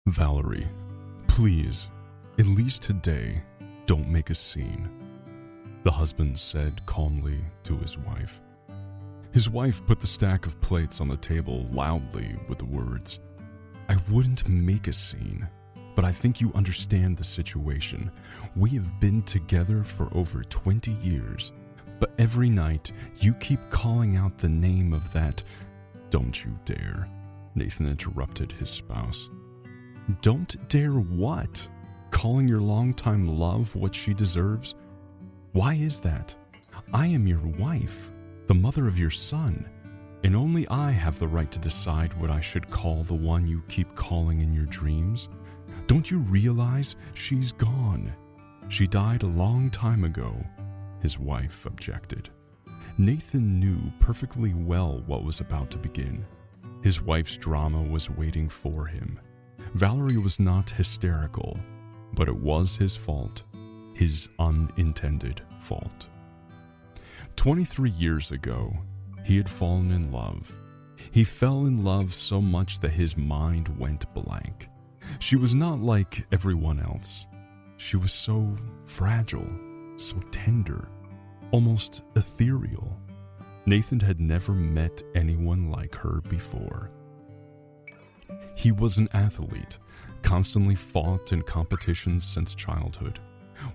Valerie, please, at least today, don't make a scene, the husband said calmly to his wife. His wife put the stack of plates on the table loudly with the words, "I wouldn't make a scene, but I think you understand the situation. We have been together for over 20 years, but every night you keep calling out the name of that—" "Don't you dare," Nathan interrupted his spouse. "Don't dare what? Calling your longtime love what she deserves? Why is that? I am your wife, the mother of your son, and only I have the right to decide what I should call the one you keep calling in your dreams. Don't you realize she's gone? She died a long time ago," his wife objected. Nathan knew perfectly well what was about to begin. His wife's drama was waiting for him. Valerie was not hysterical, but it was his fault, his unintended fault. 23 years ago, he had fallen in love. He fell in love so much that his mind went blank. She was not like everyone else. She was so fragile, so tender, almost ethereal. Nathan had never met anyone like her before. He was an athlete, constantly fought in competitions since childhood,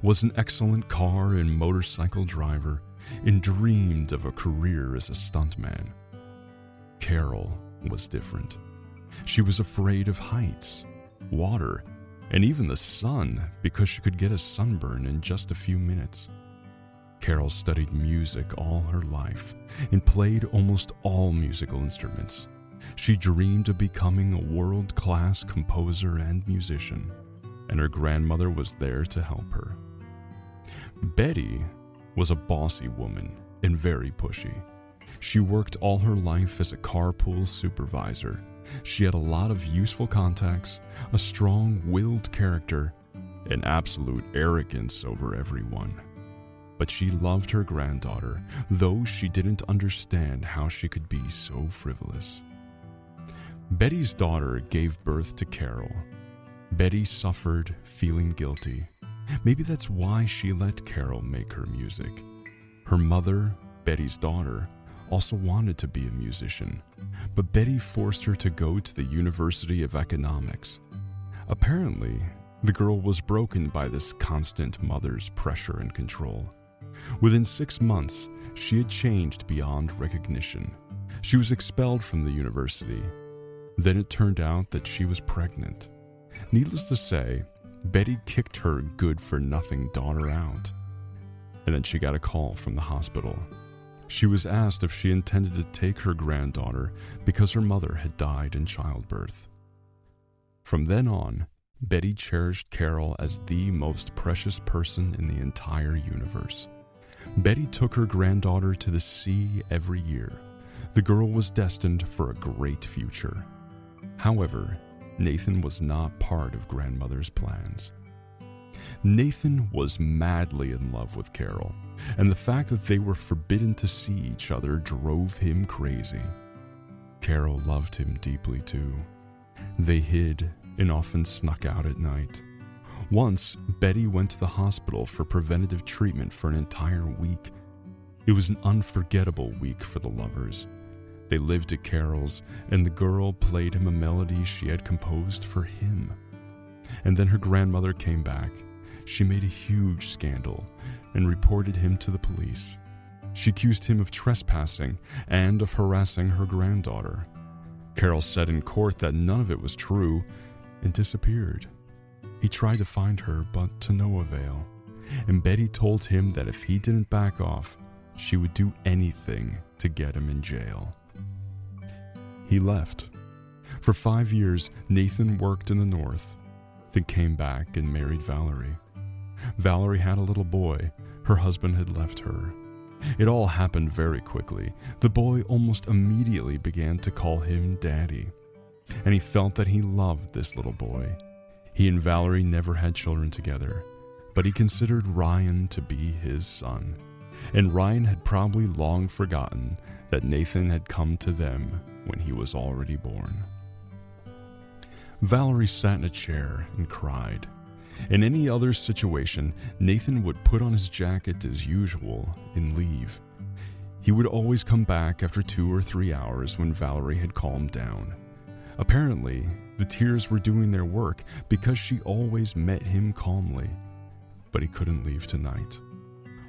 was an excellent car and motorcycle driver, and dreamed of a career as a stuntman. Carol was different. She was afraid of heights, water, and even the sun because she could get a sunburn in just a few minutes. Carol studied music all her life and played almost all musical instruments. She dreamed of becoming a world-class composer and musician, and her grandmother was there to help her. Betty was a bossy woman and very pushy. She worked all her life as a carpool supervisor. She had a lot of useful contacts, a strong-willed character, and absolute arrogance over everyone. But she loved her granddaughter, though she didn't understand how she could be so frivolous. Betty's daughter gave birth to Carol. Betty suffered, feeling guilty. Maybe that's why she let Carol make her music. Her mother, Betty's daughter, also wanted to be a musician, but Betty forced her to go to the University of Economics. Apparently, the girl was broken by this constant mother's pressure and control. Within 6 months, she had changed beyond recognition. She was expelled from the university. Then it turned out that she was pregnant. Needless to say, Betty kicked her good-for-nothing daughter out. And then she got a call from the hospital. She was asked if she intended to take her granddaughter because her mother had died in childbirth. From then on, Betty cherished Carol as the most precious person in the entire universe. Betty took her granddaughter to the sea every year. The girl was destined for a great future. However, Nathan was not part of grandmother's plans. Nathan was madly in love with Carol, and the fact that they were forbidden to see each other drove him crazy. Carol loved him deeply too. They hid and often snuck out at night. Once, Betty went to the hospital for preventative treatment for an entire week. It was an unforgettable week for the lovers. They lived at Carol's, and the girl played him a melody she had composed for him. And then her grandmother came back. She made a huge scandal and reported him to the police. She accused him of trespassing and of harassing her granddaughter. Carol said in court that none of it was true and disappeared. He tried to find her, but to no avail. And Betty told him that if he didn't back off, she would do anything to get him in jail. He left. For 5 years, Nathan worked in the north, then came back and married Valerie. Valerie had a little boy. Her husband had left her. It all happened very quickly. The boy almost immediately began to call him Daddy, and he felt that he loved this little boy. He and Valerie never had children together, but he considered Ryan to be his son, and Ryan had probably long forgotten that Nathan had come to them when he was already born. Valerie sat in a chair and cried. In any other situation, Nathan would put on his jacket as usual and leave. He would always come back after 2 or 3 hours when Valerie had calmed down. Apparently, the tears were doing their work because she always met him calmly. But he couldn't leave tonight.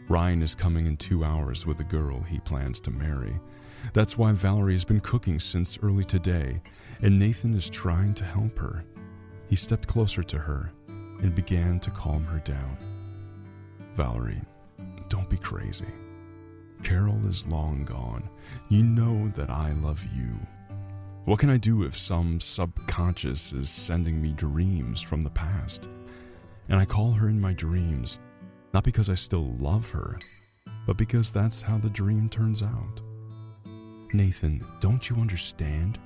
Ryan is coming in 2 hours with a girl he plans to marry. That's why Valerie has been cooking since early today, and Nathan is trying to help her. He stepped closer to her and began to calm her down. Valerie, don't be crazy. Carol is long gone. You know that I love you. What can I do if some subconscious is sending me dreams from the past? And I call her in my dreams, not because I still love her, but because that's how the dream turns out. Nathan, don't you understand?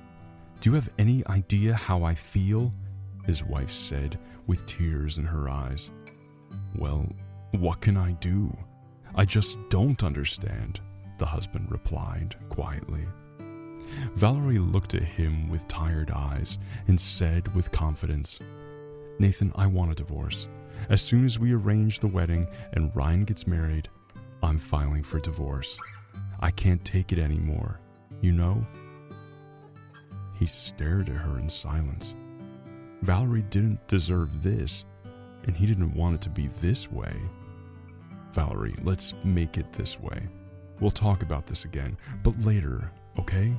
Do you have any idea how I feel? His wife said with tears in her eyes. Well, what can I do? I just don't understand, the husband replied quietly. Valerie looked at him with tired eyes and said with confidence, Nathan, I want a divorce. As soon as we arrange the wedding and Ryan gets married, I'm filing for divorce. I can't take it anymore, you know? He stared at her in silence. Valerie didn't deserve this, and he didn't want it to be this way. Valerie, let's make it this way. We'll talk about this again, but later, okay?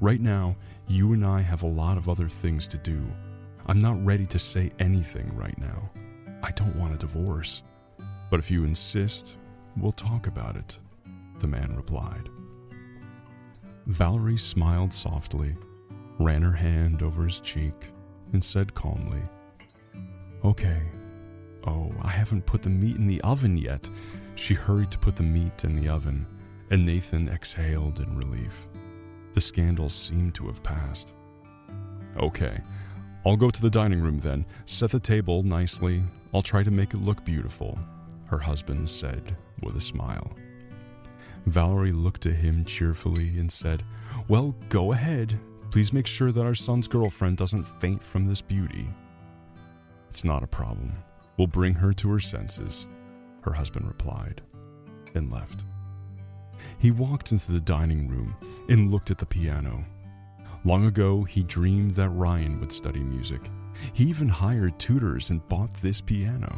Right now, you and I have a lot of other things to do. I'm not ready to say anything right now. I don't want a divorce. But if you insist, we'll talk about it, the man replied. Valerie smiled softly, ran her hand over his cheek, and said calmly, Okay. Oh, I haven't put the meat in the oven yet. She hurried to put the meat in the oven, and Nathan exhaled in relief. The scandal seemed to have passed. Okay, I'll go to the dining room then. Set the table nicely. I'll try to make it look beautiful, her husband said with a smile. Valerie looked at him cheerfully and said, Well, go ahead. Please make sure that our son's girlfriend doesn't faint from this beauty. It's not a problem. We'll bring her to her senses, her husband replied, and left. He walked into the dining room and looked at the piano. Long ago, he dreamed that Ryan would study music. He even hired tutors and bought this piano.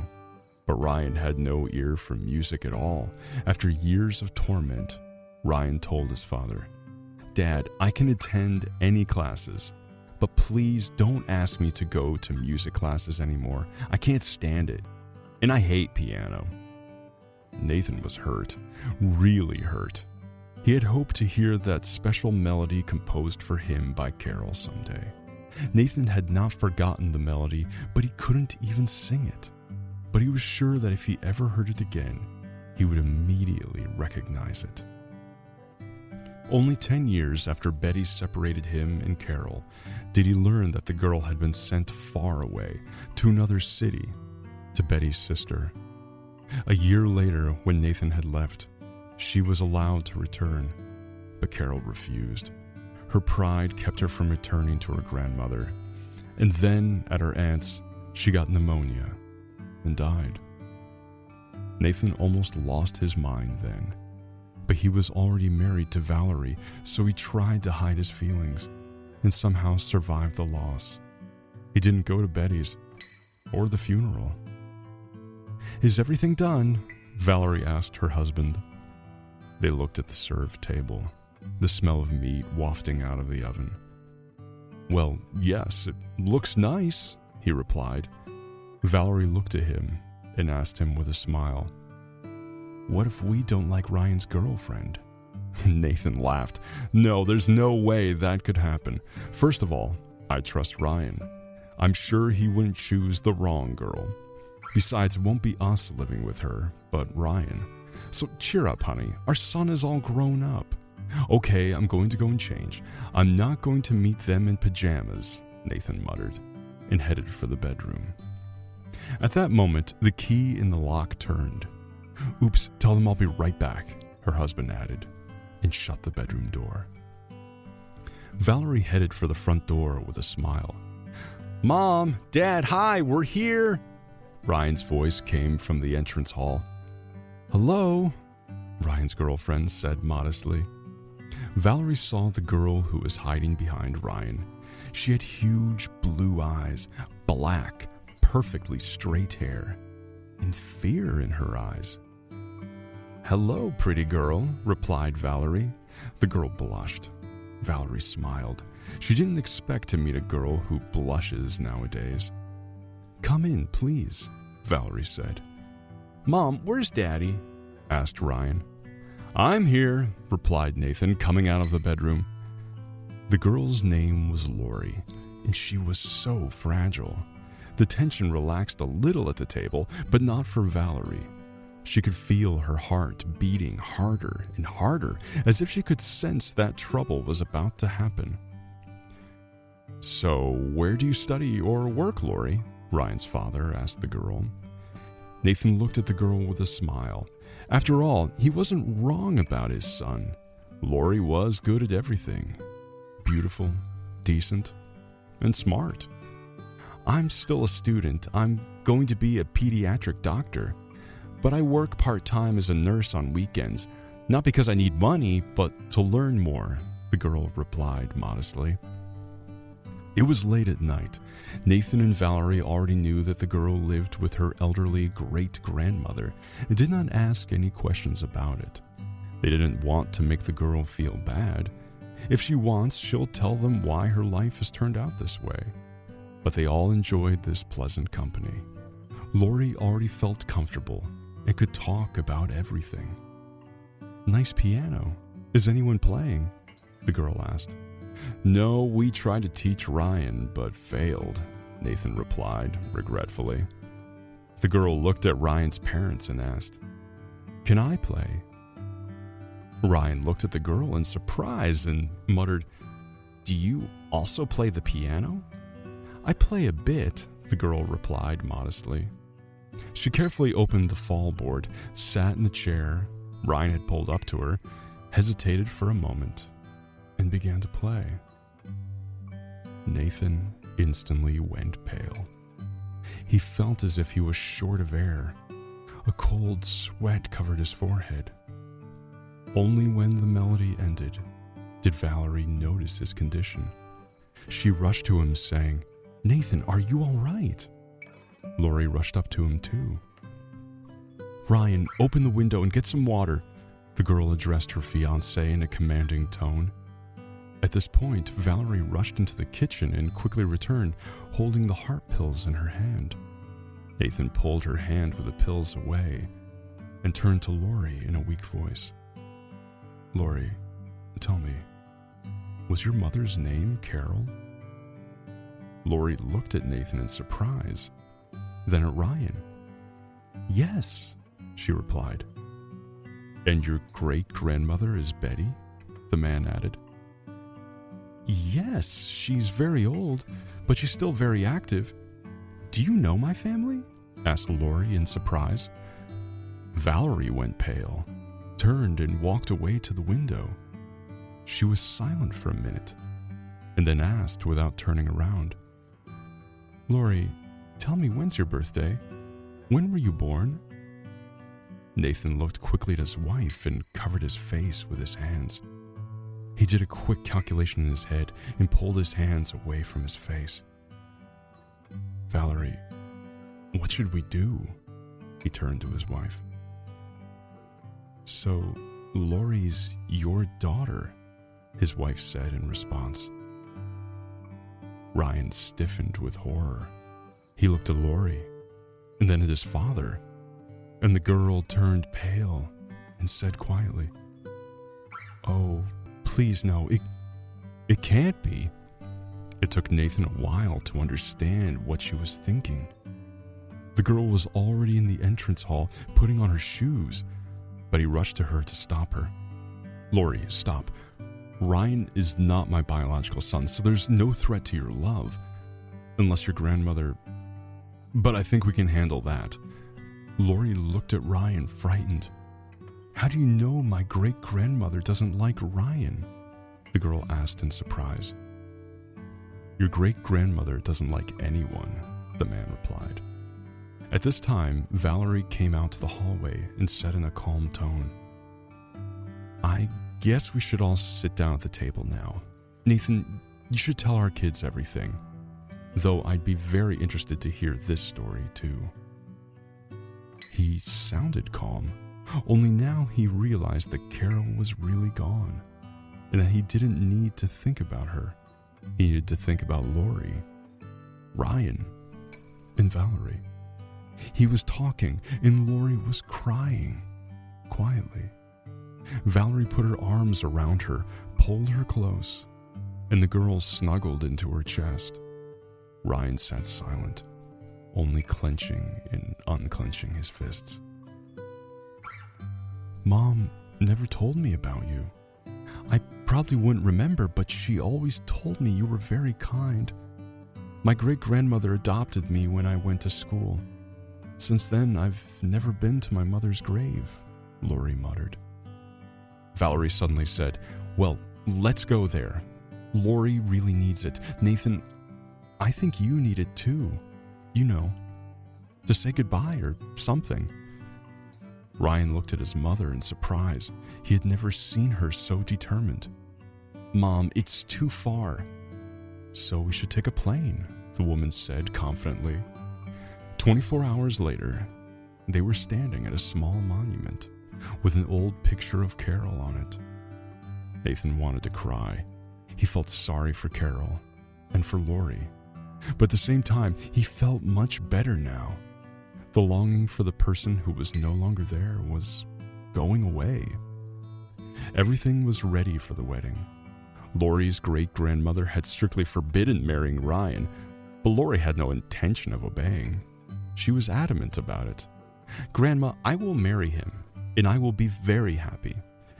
But Ryan had no ear for music at all. After years of torment, Ryan told his father, Dad, I can attend any classes, but please don't ask me to go to music classes anymore. I can't stand it, and I hate piano. Nathan was hurt, really hurt. He had hoped to hear that special melody composed for him by Carol someday. Nathan had not forgotten the melody, but he couldn't even sing it. But he was sure that if he ever heard it again, he would immediately recognize it. Only 10 years after Betty separated him and Carol did he learn that the girl had been sent far away to another city, to Betty's sister. A year later, when Nathan had left, she was allowed to return, but Carol refused. Her pride kept her from returning to her grandmother, and then at her aunt's, she got pneumonia and died. Nathan almost lost his mind then, but he was already married to Valerie, so he tried to hide his feelings and somehow survived the loss. He didn't go to Betty's or the funeral. Is everything done? Valerie asked her husband. They looked at the served table, the smell of meat wafting out of the oven. Well, yes, it looks nice, he replied. Valerie looked at him and asked him with a smile, What if we don't like Ryan's girlfriend? Nathan laughed. No, there's no way that could happen. First of all, I trust Ryan. I'm sure he wouldn't choose the wrong girl. Besides, it won't be us living with her, but Ryan. So cheer up, honey. Our son is all grown up. Okay, I'm going to go and change. I'm not going to meet them in pajamas, Nathan muttered, and headed for the bedroom. At that moment, the key in the lock turned. Oops, tell them I'll be right back, her husband added, and shut the bedroom door. Valerie headed for the front door with a smile. "Mom, Dad, hi, we're here!" Ryan's voice came from the entrance hall. "Hello," Ryan's girlfriend said modestly. Valerie saw the girl who was hiding behind Ryan. She had huge blue eyes, black, perfectly straight hair, and fear in her eyes. "Hello, pretty girl," replied Valerie. The girl blushed. Valerie smiled. She didn't expect to meet a girl who blushes nowadays. "Come in, please," Valerie said. "Mom, where's Daddy?" asked Ryan. "I'm here," replied Nathan, coming out of the bedroom. The girl's name was Lori, and she was so fragile. The tension relaxed a little at the table, but not for Valerie. She could feel her heart beating harder and harder, as if she could sense that trouble was about to happen. "So, where do you study or work, Lori?" Ryan's father asked the girl. Nathan looked at the girl with a smile. After all, he wasn't wrong about his son. Lori was good at everything. Beautiful, decent, and smart. "I'm still a student. I'm going to be a pediatric doctor. But I work part-time as a nurse on weekends, not because I need money, but to learn more," the girl replied modestly. It was late at night. Nathan and Valerie already knew that the girl lived with her elderly great-grandmother and did not ask any questions about it. They didn't want to make the girl feel bad. If she wants, she'll tell them why her life has turned out this way. But they all enjoyed this pleasant company. Lori already felt comfortable and could talk about everything. "Nice piano. Is anyone playing?" the girl asked. "No, we tried to teach Ryan, but failed," Nathan replied regretfully. The girl looked at Ryan's parents and asked, "Can I play?" Ryan looked at the girl in surprise and muttered, "Do you also play the piano?" "I play a bit," the girl replied modestly. She carefully opened the fallboard, sat in the chair Ryan had pulled up to her, hesitated for a moment, and began to play. Nathan instantly went pale. He felt as if he was short of air. A cold sweat covered his forehead. Only when the melody ended did Valerie notice his condition. She rushed to him saying, "Nathan, are you all right?" Lori rushed up to him too. "Ryan, open the window and get some water," the girl addressed her fiancé in a commanding tone. At this point, Valerie rushed into the kitchen and quickly returned, holding the heart pills in her hand. Nathan pulled her hand with the pills away and turned to Lori in a weak voice. "Lori, tell me, was your mother's name Carol?" Lori looked at Nathan in surprise, then at Ryan. "Yes," she replied. "And your great-grandmother is Betty?" the man added. "Yes, she's very old, but she's still very active. Do you know my family?" asked Lori in surprise. Valerie went pale, turned and walked away to the window. She was silent for a minute, and then asked without turning around, "Lori, tell me, when's your birthday? When were you born?" Nathan looked quickly at his wife and covered his face with his hands. He did a quick calculation in his head and pulled his hands away from his face. "Valerie, what should we do?" He turned to his wife. "So, Lori's your daughter," his wife said in response. Ryan stiffened with horror. He looked at Lori, and then at his father, and the girl turned pale and said quietly, "Oh, please no, it can't be." It took Nathan a while to understand what she was thinking. The girl was already in the entrance hall, putting on her shoes, but he rushed to her to stop her. "Lori, stop. Ryan is not my biological son, so there's no threat to your love. Unless your grandmother... But I think we can handle that." Lori looked at Ryan, frightened. "How do you know my great-grandmother doesn't like Ryan?" the girl asked in surprise. Your great-grandmother doesn't like anyone, the man replied. At this time, Valerie came out to the hallway and said in a calm tone, I guess we should all sit down at the table now. Nathan, you should tell our kids everything, though I'd be very interested to hear this story too. He sounded calm, only now he realized that Carol was really gone, and that he didn't need to think about her. He needed to think about Lori, Ryan, and Valerie. He was talking, and Lori was crying, quietly. Valerie put her arms around her, pulled her close, and the girl snuggled into her chest. Ryan sat silent, only clenching and unclenching his fists. Mom never told me about you. I probably wouldn't remember, but she always told me you were very kind. My great-grandmother adopted me when I went to school. Since then, I've never been to my mother's grave, Lori muttered. Valerie suddenly said, Well, let's go there. Lori really needs it. Nathan, I think you need it too. You know, to say goodbye or something. Ryan looked at his mother in surprise. He had never seen her so determined. Mom, it's too far. So we should take a plane, the woman said confidently. 24 hours later, they were standing at a small monument with an old picture of Carol on it. Nathan wanted to cry. He felt sorry for Carol and for Lori, but at the same time, he felt much better now. The longing for the person who was no longer there was going away. Everything was ready for the wedding. Lori's great-grandmother had strictly forbidden marrying Ryan, but Lori had no intention of obeying. She was adamant about it. Grandma, I will marry him, and I will be very happy.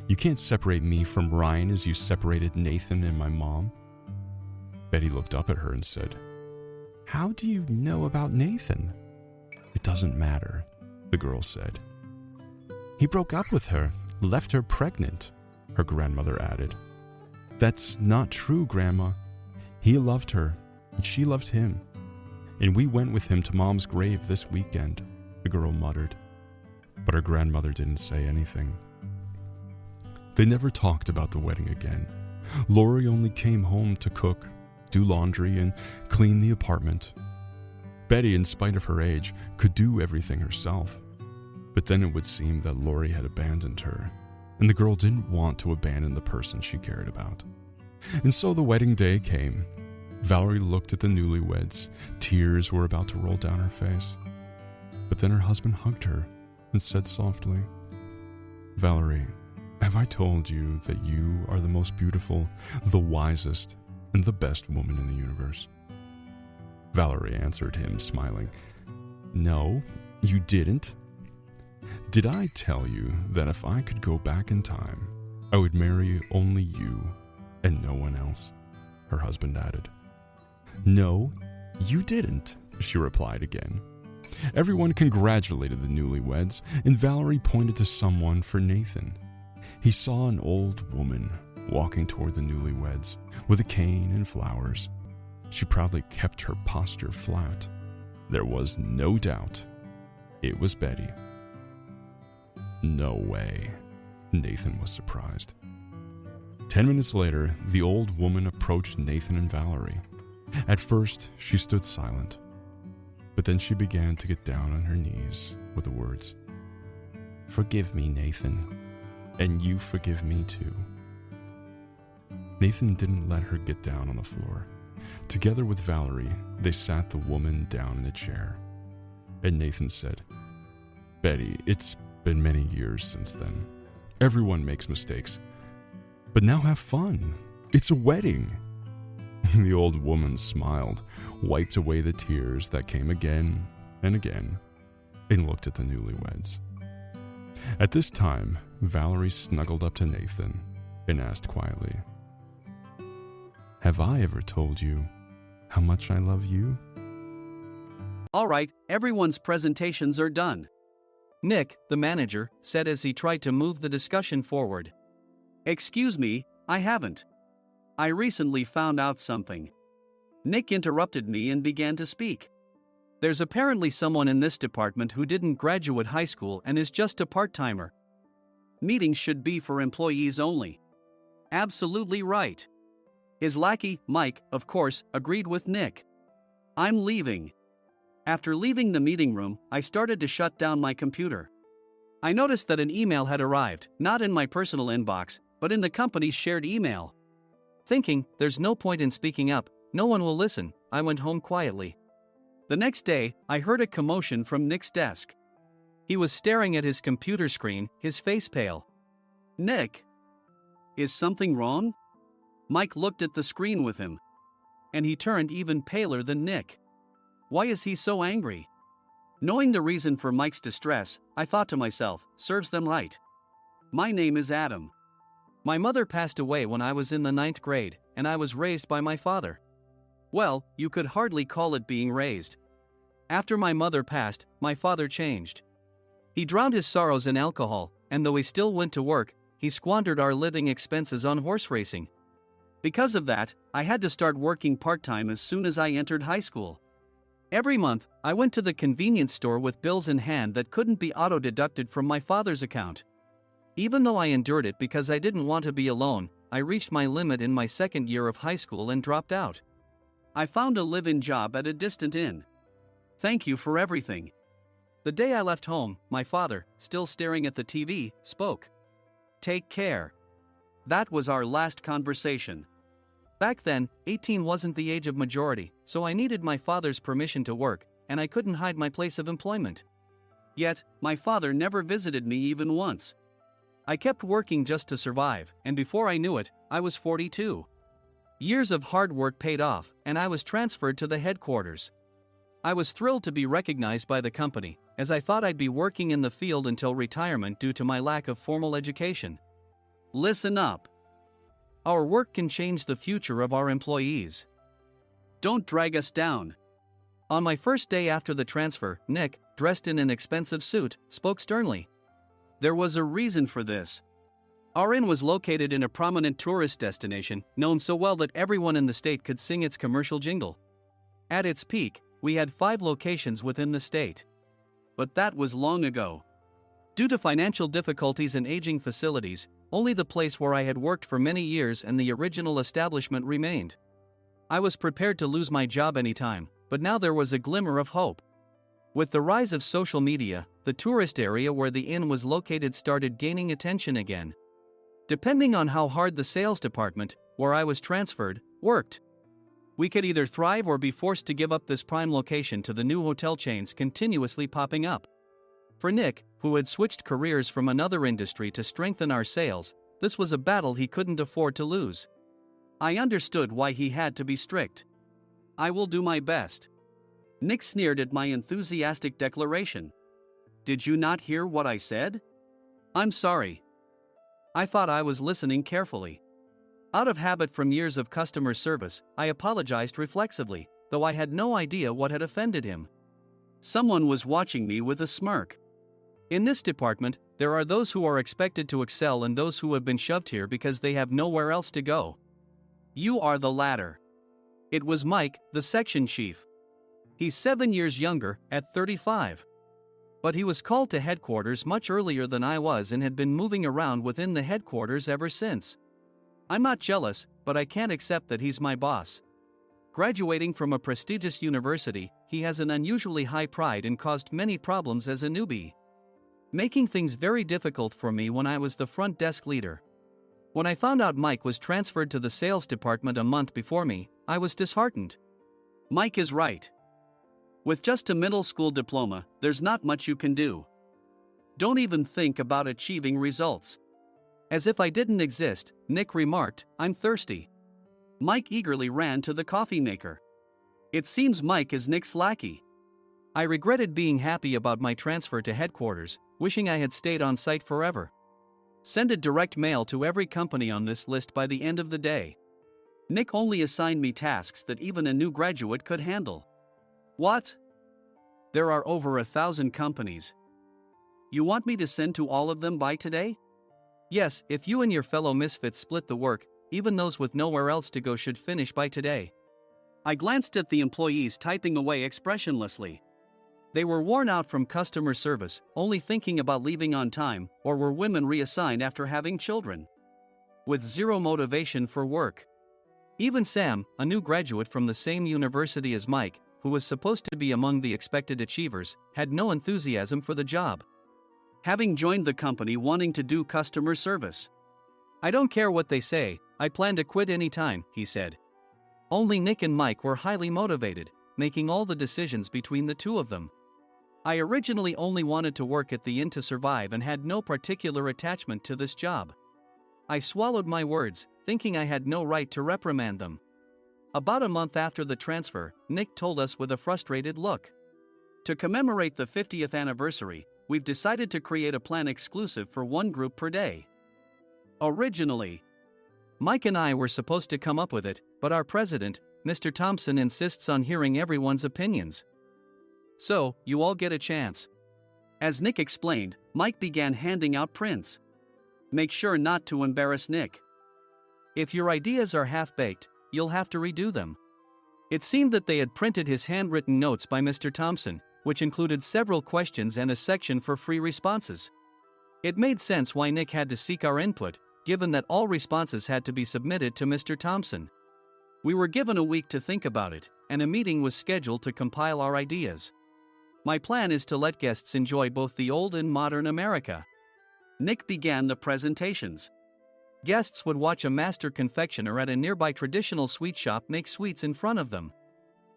You can't separate me from Ryan as you separated Nathan and my mom. Betty looked up at her and said, How do you know about Nathan? It doesn't matter, the girl said. He broke up with her, left her pregnant, her grandmother added. That's not true, Grandma. He loved her, and she loved him. And we went with him to Mom's grave this weekend, the girl muttered. But her grandmother didn't say anything. They never talked about the wedding again. Lori only came home to cook, do laundry, and clean the apartment. Betty, in spite of her age, could do everything herself. But then it would seem that Lori had abandoned her, and the girl didn't want to abandon the person she cared about. And so the wedding day came. Valerie looked at the newlyweds. Tears were about to roll down her face. But then her husband hugged her and said softly, Valerie, have I told you that you are the most beautiful, the wisest, and the best woman in the universe? Valerie answered him, smiling, No, you didn't. Did I tell you that if I could go back in time, I would marry only you and no one else? Her husband added. No, you didn't, she replied again. Everyone congratulated the newlyweds, and Valerie pointed to someone for Nathan. He saw an old woman walking toward the newlyweds with a cane and flowers. She proudly kept her posture flat. There was no doubt it was Betty. No way. Nathan was surprised. 10 minutes later, the old woman approached Nathan and Valerie. At first, she stood silent, but then she began to get down on her knees with the words, Forgive me, Nathan, and you forgive me too. Nathan didn't let her get down on the floor. Together with Valerie, they sat the woman down in a chair. And Nathan said, Betty, it's been many years since then. Everyone makes mistakes. But now have fun. It's a wedding. The old woman smiled, wiped away the tears that came again and again, and looked at the newlyweds. At this time, Valerie snuggled up to Nathan and asked quietly, Have I ever told you how much I love you? All right, everyone's presentations are done. Nick, the manager, said as he tried to move the discussion forward. Excuse me, I haven't. I recently found out something. Nick interrupted me and began to speak. There's apparently someone in this department who didn't graduate high school and is just a part-timer. Meetings should be for employees only. Absolutely right. His lackey, Mike, of course, agreed with Nick. I'm leaving. After leaving the meeting room, I started to shut down my computer. I noticed that an email had arrived, not in my personal inbox, but in the company's shared email. Thinking, there's no point in speaking up, no one will listen, I went home quietly. The next day, I heard a commotion from Nick's desk. He was staring at his computer screen, his face pale. Nick! Is something wrong? Mike looked at the screen with him. And he turned even paler than Nick. Why is he so angry? Knowing the reason for Mike's distress, I thought to myself, serves them right. My name is Adam. My mother passed away when I was in the 9th grade, and I was raised by my father. Well, you could hardly call it being raised. After my mother passed, my father changed. He drowned his sorrows in alcohol, and though he still went to work, he squandered our living expenses on horse racing. Because of that, I had to start working part-time as soon as I entered high school. Every month, I went to the convenience store with bills in hand that couldn't be auto-deducted from my father's account. Even though I endured it because I didn't want to be alone, I reached my limit in my second year of high school and dropped out. I found a live-in job at a distant inn. Thank you for everything. The day I left home, my father, still staring at the TV, spoke. Take care. That was our last conversation. Back then, 18 wasn't the age of majority, so I needed my father's permission to work, and I couldn't hide my place of employment. Yet, my father never visited me even once. I kept working just to survive, and before I knew it, I was 42. Years of hard work paid off, and I was transferred to the headquarters. I was thrilled to be recognized by the company, as I thought I'd be working in the field until retirement due to my lack of formal education. Listen up. Our work can change the future of our employees. Don't drag us down. On my first day after the transfer, Nick, dressed in an expensive suit, spoke sternly. There was a reason for this. Our inn was located in a prominent tourist destination, known so well that everyone in the state could sing its commercial jingle. At its peak, we had 5 locations within the state. But that was long ago. Due to financial difficulties and aging facilities, only the place where I had worked for many years and the original establishment remained. I was prepared to lose my job anytime, but now there was a glimmer of hope. With the rise of social media, the tourist area where the inn was located started gaining attention again. Depending on how hard the sales department, where I was transferred, worked. We could either thrive or be forced to give up this prime location to the new hotel chains continuously popping up. For Nick, who had switched careers from another industry to strengthen our sales, this was a battle he couldn't afford to lose. I understood why he had to be strict. I will do my best. Nick sneered at my enthusiastic declaration. Did you not hear what I said? I'm sorry. I thought I was listening carefully. Out of habit from years of customer service, I apologized reflexively, though I had no idea what had offended him. Someone was watching me with a smirk. In this department, there are those who are expected to excel and those who have been shoved here because they have nowhere else to go. You are the latter. It was Mike, the section chief. He's 7 years younger, at 35. But he was called to headquarters much earlier than I was and had been moving around within the headquarters ever since. I'm not jealous, but I can't accept that he's my boss. Graduating from a prestigious university, he has an unusually high pride and caused many problems as a newbie, making things very difficult for me when I was the front desk leader. When I found out Mike was transferred to the sales department a month before me, I was disheartened. Mike is right. With just a middle school diploma, there's not much you can do. Don't even think about achieving results. As if I didn't exist, Nick remarked, I'm thirsty. Mike eagerly ran to the coffee maker. It seems Mike is Nick's lackey. I regretted being happy about my transfer to headquarters, wishing I had stayed on site forever. Send a direct mail to every company on this list by the end of the day. Nick only assigned me tasks that even a new graduate could handle. What? There are over 1,000 companies. You want me to send to all of them by today? Yes, if you and your fellow misfits split the work, even those with nowhere else to go should finish by today. I glanced at the employees typing away expressionlessly. They were worn out from customer service, only thinking about leaving on time, or were women reassigned after having children. With zero motivation for work. Even Sam, a new graduate from the same university as Mike, who was supposed to be among the expected achievers, had no enthusiasm for the job. Having joined the company wanting to do customer service. "I don't care what they say, I plan to quit anytime," he said. Only Nick and Mike were highly motivated, making all the decisions between the two of them. I originally only wanted to work at the inn to survive and had no particular attachment to this job. I swallowed my words, thinking I had no right to reprimand them. About a month after the transfer, Nick told us with a frustrated look. "To commemorate the 50th anniversary, we've decided to create a plan exclusive for one group per day. Originally, Mike and I were supposed to come up with it, but our president, Mr. Thompson, insists on hearing everyone's opinions. So, you all get a chance." As Nick explained, Mike began handing out prints. "Make sure not to embarrass Nick. If your ideas are half-baked, you'll have to redo them." It seemed that they had printed his handwritten notes by Mr. Thompson, which included several questions and a section for free responses. It made sense why Nick had to seek our input, given that all responses had to be submitted to Mr. Thompson. We were given a week to think about it, and a meeting was scheduled to compile our ideas. My plan is to let guests enjoy both the old and modern America. Nick began the presentations. Guests would watch a master confectioner at a nearby traditional sweet shop make sweets in front of them.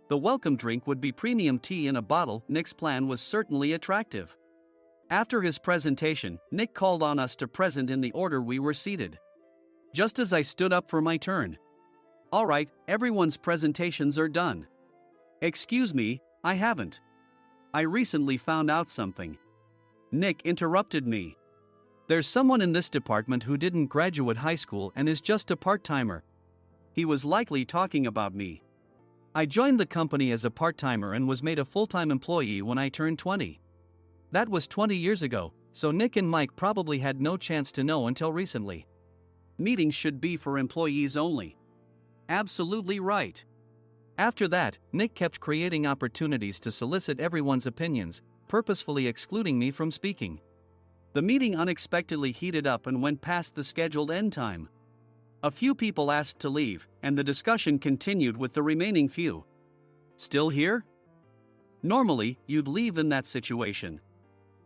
The welcome drink would be premium tea in a bottle. Nick's plan was certainly attractive. After his presentation, Nick called on us to present in the order we were seated. Just as I stood up for my turn. "All right, everyone's presentations are done." "Excuse me, I haven't. I recently found out something." Nick interrupted me. "There's someone in this department who didn't graduate high school and is just a part-timer." He was likely talking about me. I joined the company as a part-timer and was made a full-time employee when I turned 20. That was 20 years ago, so Nick and Mike probably had no chance to know until recently. Meetings should be for employees only. Absolutely right. After that, Nick kept creating opportunities to solicit everyone's opinions, purposefully excluding me from speaking. The meeting unexpectedly heated up and went past the scheduled end time. A few people asked to leave, and the discussion continued with the remaining few. "Still here?" Normally, you'd leave in that situation.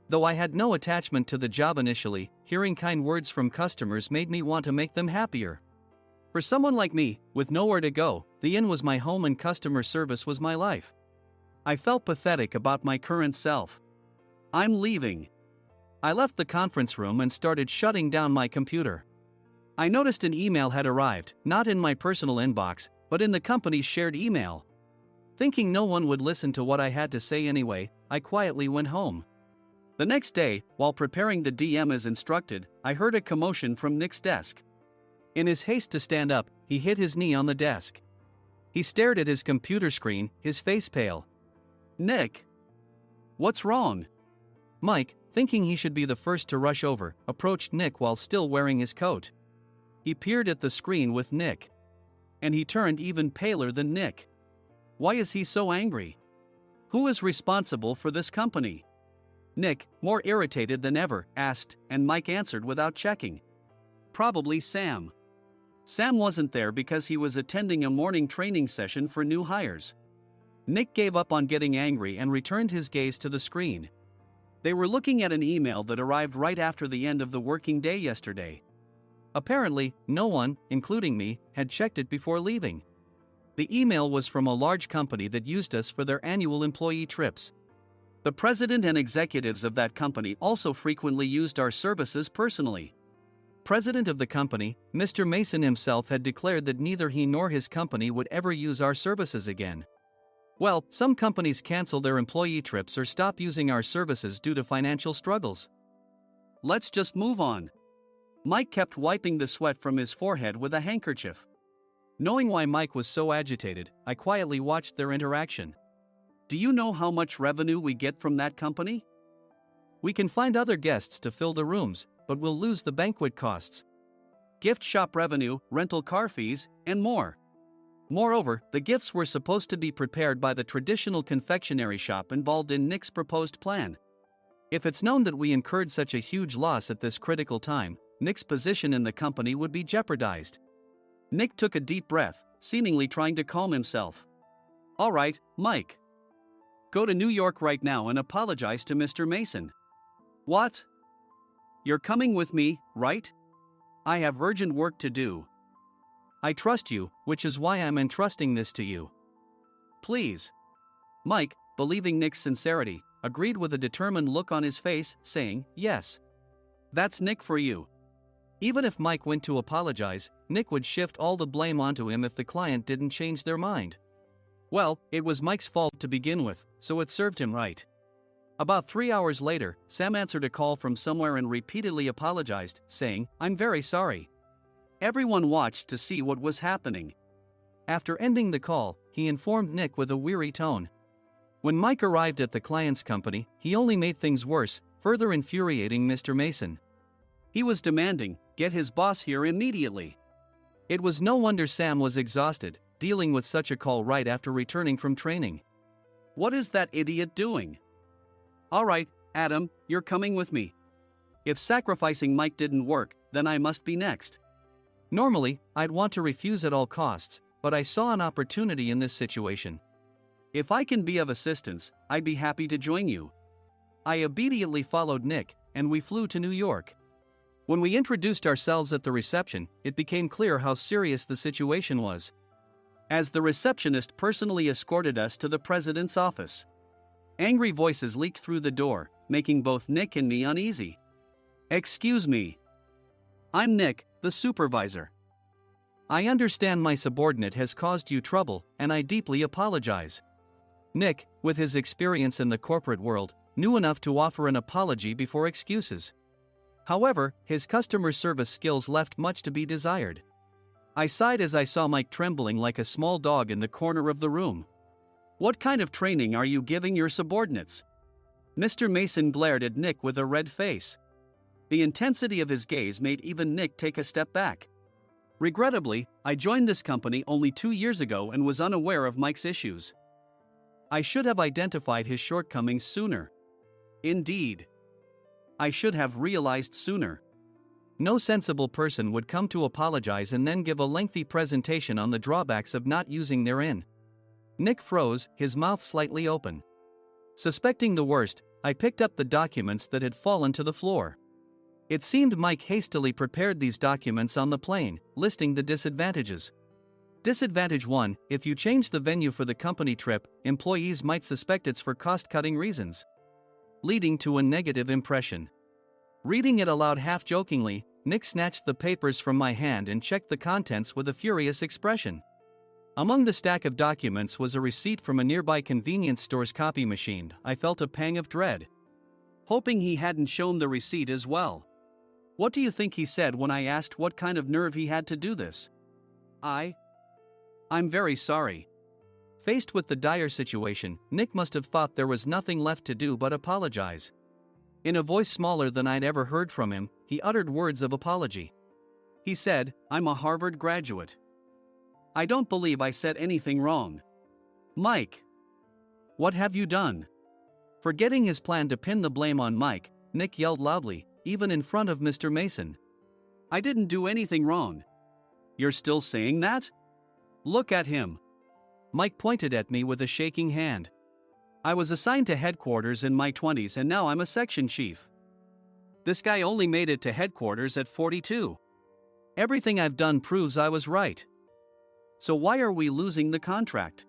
Though I had no attachment to the job initially, hearing kind words from customers made me want to make them happier. For someone like me, with nowhere to go, the inn was my home and customer service was my life. I felt pathetic about my current self. "I'm leaving." I left the conference room and started shutting down my computer. I noticed an email had arrived, not in my personal inbox, but in the company's shared email. Thinking no one would listen to what I had to say anyway, I quietly went home. The next day, while preparing the DM as instructed, I heard a commotion from Nick's desk. In his haste to stand up, he hit his knee on the desk. He stared at his computer screen, his face pale. "Nick? What's wrong?" Mike, thinking he should be the first to rush over, approached Nick while still wearing his coat. He peered at the screen with Nick. And he turned even paler than Nick. Why is he so angry? Who is responsible for this company? Nick, more irritated than ever, asked, and Mike answered without checking. Probably Sam. Sam wasn't there because he was attending a morning training session for new hires. Nick gave up on getting angry and returned his gaze to the screen. They were looking at an email that arrived right after the end of the working day yesterday. Apparently, no one, including me, had checked it before leaving. The email was from a large company that used us for their annual employee trips. The president and executives of that company also frequently used our services personally. President of the company, Mr. Mason himself, had declared that neither he nor his company would ever use our services again. Well, some companies cancel their employee trips or stop using our services due to financial struggles. Let's just move on. Mike kept wiping the sweat from his forehead with a handkerchief. Knowing why Mike was so agitated, I quietly watched their interaction. Do you know how much revenue we get from that company? We can find other guests to fill the rooms, but we'll lose the banquet costs, gift shop revenue, rental car fees, and more. Moreover, the gifts were supposed to be prepared by the traditional confectionery shop involved in Nick's proposed plan. If it's known that we incurred such a huge loss at this critical time, Nick's position in the company would be jeopardized. Nick took a deep breath, seemingly trying to calm himself. All right, Mike. Go to New York right now and apologize to Mr. Mason. What? You're coming with me, right? I have urgent work to do. I trust you, which is why I'm entrusting this to you. Please. Mike, believing Nick's sincerity, agreed with a determined look on his face, saying, yes. That's Nick for you. Even if Mike went to apologize, Nick would shift all the blame onto him if the client didn't change their mind. Well, it was Mike's fault to begin with, so it served him right. About 3 hours later, Sam answered a call from somewhere and repeatedly apologized, saying, I'm very sorry. Everyone watched to see what was happening. After ending the call, he informed Nick with a weary tone. When Mike arrived at the client's company, he only made things worse, further infuriating Mr. Mason. He was demanding, get his boss here immediately. It was no wonder Sam was exhausted, dealing with such a call right after returning from training. What is that idiot doing? All right, Adam, you're coming with me. If sacrificing Mike didn't work, then I must be next. Normally, I'd want to refuse at all costs, but I saw an opportunity in this situation. If I can be of assistance, I'd be happy to join you. I immediately followed Nick, and we flew to New York. When we introduced ourselves at the reception, it became clear how serious the situation was. As the receptionist personally escorted us to the president's office. Angry voices leaked through the door, making both Nick and me uneasy. Excuse me. I'm Nick, the supervisor. I understand my subordinate has caused you trouble, and I deeply apologize. Nick, with his experience in the corporate world, knew enough to offer an apology before excuses. However, his customer service skills left much to be desired. I sighed as I saw Mike trembling like a small dog in the corner of the room. What kind of training are you giving your subordinates? Mr. Mason glared at Nick with a red face. The intensity of his gaze made even Nick take a step back. Regrettably, I joined this company only 2 years ago and was unaware of Mike's issues. I should have identified his shortcomings sooner. Indeed. I should have realized sooner. No sensible person would come to apologize and then give a lengthy presentation on the drawbacks of not using their in. Nick froze, his mouth slightly open. Suspecting the worst, I picked up the documents that had fallen to the floor. It seemed Mike hastily prepared these documents on the plane, listing the disadvantages. Disadvantage 1, if you change the venue for the company trip, employees might suspect it's for cost-cutting reasons, leading to a negative impression. Reading it aloud half-jokingly, Nick snatched the papers from my hand and checked the contents with a furious expression. Among the stack of documents was a receipt from a nearby convenience store's copy machine. I felt a pang of dread, hoping he hadn't shown the receipt as well. What do you think he said when I asked what kind of nerve he had to do this? I'm very sorry. Faced with the dire situation, Nick must have thought there was nothing left to do but apologize. In a voice smaller than I'd ever heard from him, he uttered words of apology. He said, I'm a Harvard graduate. I don't believe I said anything wrong. Mike! What have you done? Forgetting his plan to pin the blame on Mike, Nick yelled loudly, even in front of Mr. Mason. I didn't do anything wrong. You're still saying that? Look at him. Mike pointed at me with a shaking hand. I was assigned to headquarters in my 20s and now I'm a section chief. This guy only made it to headquarters at 42. Everything I've done proves I was right. So why are we losing the contract?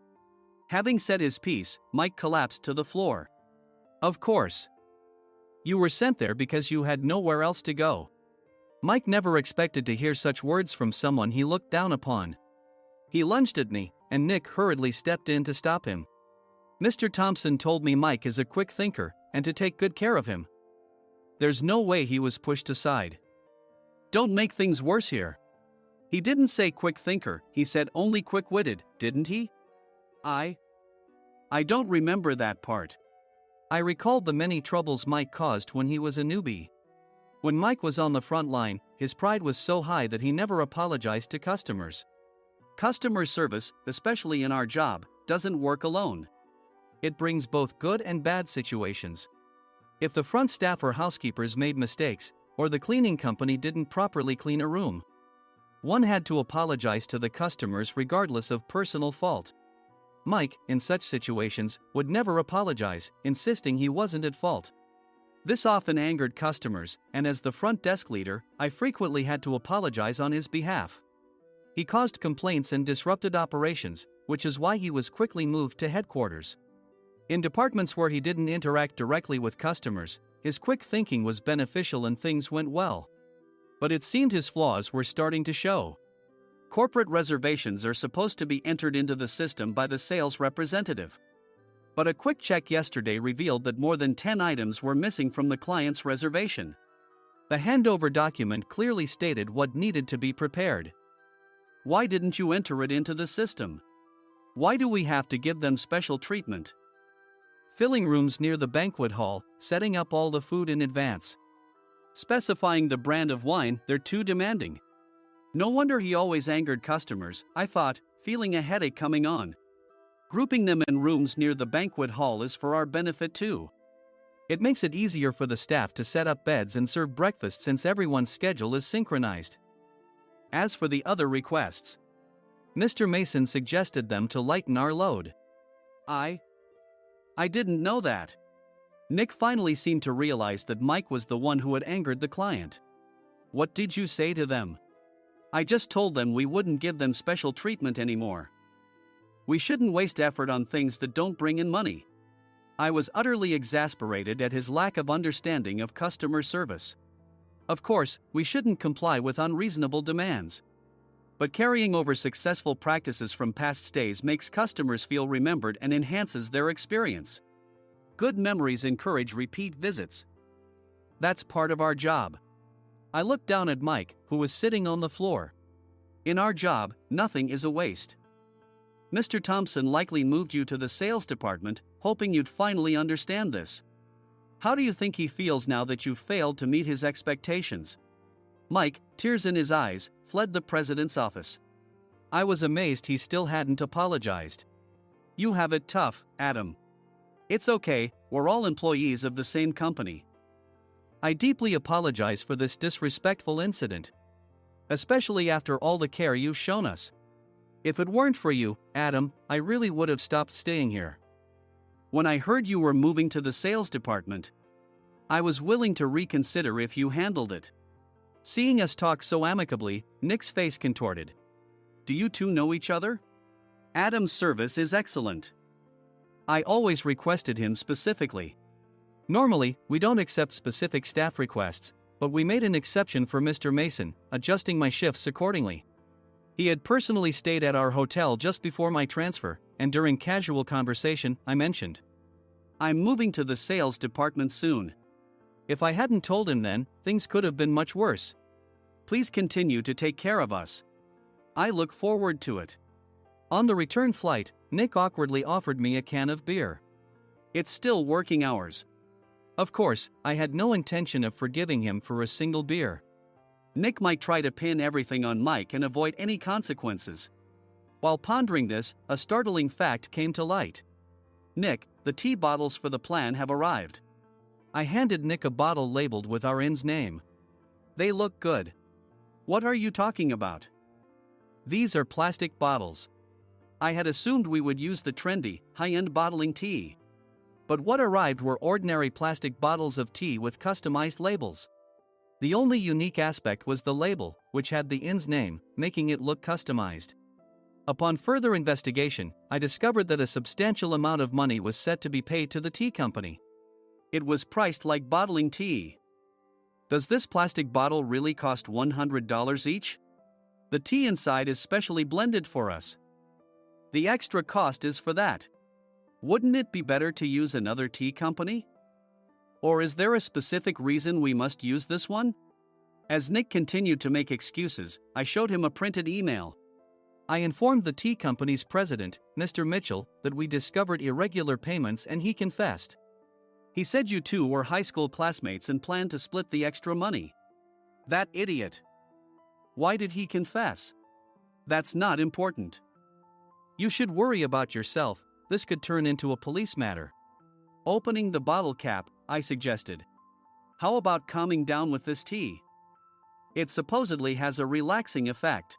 Having said his piece, Mike collapsed to the floor. Of course. You were sent there because you had nowhere else to go. Mike never expected to hear such words from someone he looked down upon. He lunged at me, and Nick hurriedly stepped in to stop him. Mr. Thompson told me Mike is a quick thinker, and to take good care of him. There's no way he was pushed aside. Don't make things worse here. He didn't say quick thinker, he said only quick-witted, didn't he? I don't remember that part. I recalled the many troubles Mike caused when he was a newbie. When Mike was on the front line, his pride was so high that he never apologized to customers. Customer service, especially in our job, doesn't work alone. It brings both good and bad situations. If the front staff or housekeepers made mistakes, or the cleaning company didn't properly clean a room, one had to apologize to the customers regardless of personal fault. Mike, in such situations, would never apologize, insisting he wasn't at fault. This often angered customers, and as the front desk leader, I frequently had to apologize on his behalf. He caused complaints and disrupted operations, which is why he was quickly moved to headquarters. In departments where he didn't interact directly with customers, his quick thinking was beneficial and things went well. But it seemed his flaws were starting to show. Corporate reservations are supposed to be entered into the system by the sales representative. But a quick check yesterday revealed that more than 10 items were missing from the client's reservation. The handover document clearly stated what needed to be prepared. Why didn't you enter it into the system? Why do we have to give them special treatment? Filling rooms near the banquet hall, setting up all the food in advance. Specifying the brand of wine, they're too demanding. No wonder he always angered customers, I thought, feeling a headache coming on. Grouping them in rooms near the banquet hall is for our benefit too. It makes it easier for the staff to set up beds and serve breakfast since everyone's schedule is synchronized. As for the other requests, Mr. Mason suggested them to lighten our load. I didn't know that. Nick finally seemed to realize that Mike was the one who had angered the client. What did you say to them? I just told them we wouldn't give them special treatment anymore. We shouldn't waste effort on things that don't bring in money. I was utterly exasperated at his lack of understanding of customer service. Of course, we shouldn't comply with unreasonable demands. But carrying over successful practices from past stays makes customers feel remembered and enhances their experience. Good memories encourage repeat visits. That's part of our job. I looked down at Mike, who was sitting on the floor. In our job, nothing is a waste. Mr. Thompson likely moved you to the sales department, hoping you'd finally understand this. How do you think he feels now that you've failed to meet his expectations? Mike, tears in his eyes, fled the president's office. I was amazed he still hadn't apologized. You have it tough, Adam. It's okay, we're all employees of the same company. I deeply apologize for this disrespectful incident. Especially after all the care you've shown us. If it weren't for you, Adam, I really would have stopped staying here. When I heard you were moving to the sales department, I was willing to reconsider if you handled it. Seeing us talk so amicably, Nick's face contorted. Do you two know each other? Adam's service is excellent. I always requested him specifically. Normally, we don't accept specific staff requests, but we made an exception for Mr. Mason, adjusting my shifts accordingly. He had personally stayed at our hotel just before my transfer, and during casual conversation, I mentioned, I'm moving to the sales department soon. If I hadn't told him then, things could have been much worse. Please continue to take care of us. I look forward to it. On the return flight, Nick awkwardly offered me a can of beer. It's still working hours. Of course, I had no intention of forgiving him for a single beer. Nick might try to pin everything on Mike and avoid any consequences. While pondering this, a startling fact came to light. Nick, the tea bottles for the plan have arrived. I handed Nick a bottle labeled with our inn's name. They look good. What are you talking about? These are plastic bottles. I had assumed we would use the trendy, high-end bottling tea. But what arrived were ordinary plastic bottles of tea with customized labels. The only unique aspect was the label, which had the inn's name, making it look customized. Upon further investigation, I discovered that a substantial amount of money was set to be paid to the tea company. It was priced like bottling tea. Does this plastic bottle really cost $100 each? The tea inside is specially blended for us. The extra cost is for that. Wouldn't it be better to use another tea company? Or is there a specific reason we must use this one? As Nick continued to make excuses, I showed him a printed email. I informed the tea company's president, Mr. Mitchell, that we discovered irregular payments and he confessed. He said you two were high school classmates and planned to split the extra money. That idiot. Why did he confess? That's not important. You should worry about yourself, this could turn into a police matter. Opening the bottle cap, I suggested. How about calming down with this tea? It supposedly has a relaxing effect.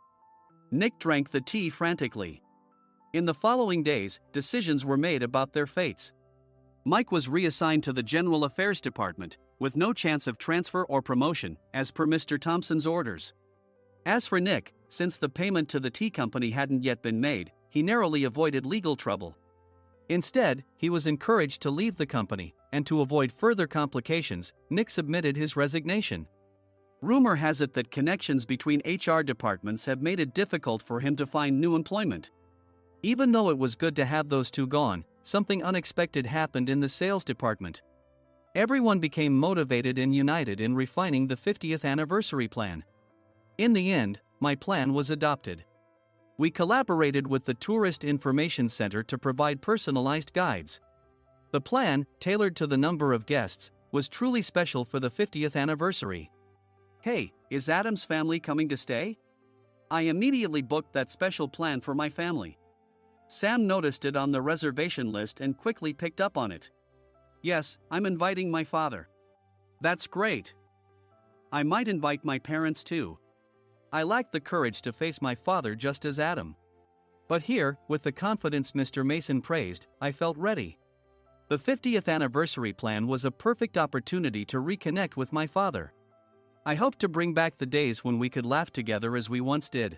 Nick drank the tea frantically. In the following days, decisions were made about their fates. Mike was reassigned to the General Affairs Department, with no chance of transfer or promotion, as per Mr. Thompson's orders. As for Nick, since the payment to the tea company hadn't yet been made, he narrowly avoided legal trouble. Instead, he was encouraged to leave the company, and to avoid further complications, Nick submitted his resignation. Rumor has it that connections between HR departments have made it difficult for him to find new employment. Even though it was good to have those two gone, something unexpected happened in the sales department. Everyone became motivated and united in refining the 50th anniversary plan. In the end, my plan was adopted. We collaborated with the Tourist Information Center to provide personalized guides. The plan, tailored to the number of guests, was truly special for the 50th anniversary. Hey, is Adam's family coming to stay? I immediately booked that special plan for my family. Sam noticed it on the reservation list and quickly picked up on it. Yes, I'm inviting my father. That's great. I might invite my parents too. I lacked the courage to face my father just as Adam. But here, with the confidence Mr. Mason praised, I felt ready. The 50th anniversary plan was a perfect opportunity to reconnect with my father. I hoped to bring back the days when we could laugh together as we once did.